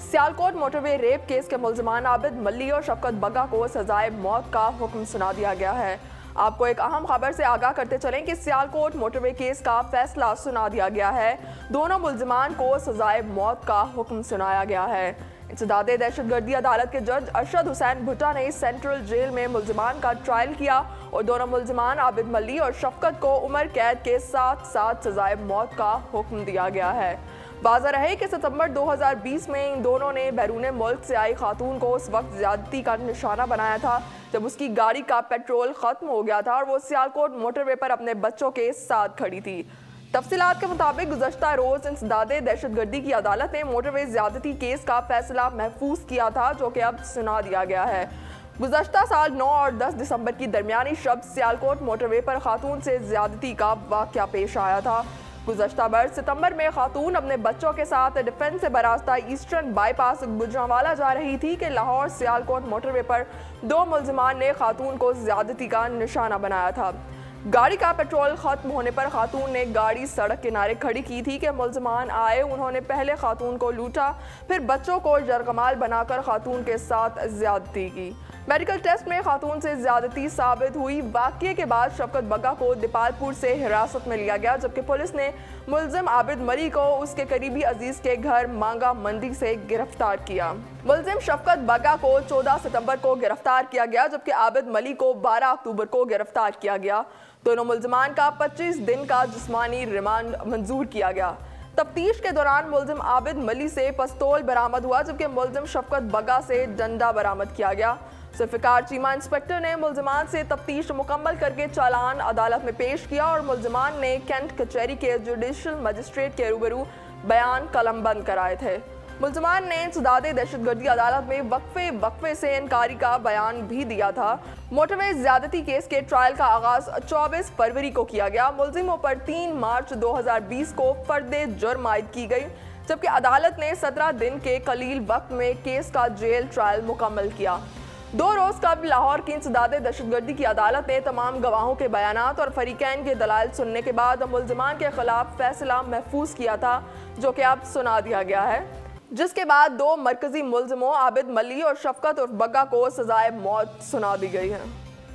Sialkot motorway rape case के मुल्जिमान आबिद मल्ली और शफकत बग्गा को सजाए मौत का हुक्म सुना दिया गया है। आपको एक अहम खबर से आगाह करते चलें कि सियालकोट मोटरवे केस का फैसला सुना दिया गया है। दोनों मुल्जिमान को सजाए मौत का हुक्म सुनाया गया है। इंसदादे दहशतगर्दी अदालत के जज अरशद हुसैन भुट्टा ने सेंट्रल जेल में मुल्जिमान का ट्रायल किया और दोनों मुल्जिमान आबिद मल्ली और शफकत को उम्र कैद के साथ साथ सजाए मौत का हुक्म दिया गया है। वाज़ेह रहे कि सितंबर 2020 में इन दोनों ने बैरून मुल्क से आई खातून को उस वक्त ज्यादती का निशाना बनाया था जब उसकी गाड़ी का पेट्रोल खत्म हो गया था और वो सियालकोट मोटरवे पर अपने बच्चों के साथ खड़ी थी। तफसीलात के मुताबिक गुज़श्ता रोज इंसदादे दहशतगर्दी की अदालत ने मोटरवे ज्यादती केस का फैसला महफूज किया था, जो कि अब सुना दिया गया है। गुज़श्ता साल 9 और 10 दिसंबर की दरमियानी शब सियालकोट मोटरवे पर खातून से ज्यादती का वाक़या पेश आया था। गुज़श्ता बरस सितंबर में खातून अपने बच्चों के साथ डिफेंस से बरास्ता ईस्टर्न बाईपास गुजरांवाला जा रही थी कि लाहौर सियालकोट मोटरवे पर दो मुल्जिमान ने खातून को ज्यादती का निशाना बनाया था। गाड़ी का पेट्रोल खत्म होने पर खातून ने गाड़ी सड़क किनारे खड़ी की थी कि मुल्जिमान आए। उन्होंने पहले खातून को लूटा, फिर बच्चों को जरगमाल बनाकर खातून के साथ ज्यादती की। मेडिकल टेस्ट में खातून से ज्यादती साबित हुई। वाक़ये के बाद शफकत बग्गा को दीपालपुर से हिरासत में लिया गया, जबकि पुलिस ने मुल्जिम आबिद मली को उसके करीबी अजीज के घर मांगा मंडी से गिरफ्तार किया। मुल्जिम शफकत बग्गा को 14 सितंबर को गिरफ्तार किया गया, जबकि आबिद मली को 12 अक्टूबर को गिरफ्तार किया गया। दोनों मुल्जिमान का 25 दिन का जिस्मानी रिमांड मंजूर किया गया। तफ्तीश के दौरान मुल्जिम आबिद मली से पिस्तौल बरामद हुआ, जबकि मुल्जिम शफकत बग्गा से डंडा बरामद किया गया। जुल्फ़िकार चीमा इंस्पेक्टर ने मुल्जिमान से तफ्तीश मुकम्मल करके चालान अदालत में पेश किया और मुल्जिमान ने कैंट कचहरी के जुडिशल मजिस्ट्रेट के रूबरू बयान कलमबंद कराए थे। मुल्जिमान ने इंसदादे दहशतगर्दी अदालत में वक्फे से इनकारी का बयान भी दिया था। मोटरवे ज्यादती केस के ट्रायल का आगाज 24 फरवरी को किया गया। मुल्जिमों पर 3 मार्च 2020 को फर्दे जुर्म आयद की गई, जबकि अदालत ने 17 दिन के कलील वक्त में केस का जेल ट्रायल मुकम्मल किया। 2 रोज कबल लाहौर की इंसदादे दहशतगर्दी की अदालत ने तमाम गवाहों के बयानात और फरीकैन के दलाइल सुनने के बाद मुल्जिमान के खिलाफ फैसला महफूज किया था, जो कि अब सुना दिया गया है, जिसके बाद 2 मरकजी मुल्जिमों आबिद मली और शफकत और बग्गा को सजाए मौत सुना दी गई है।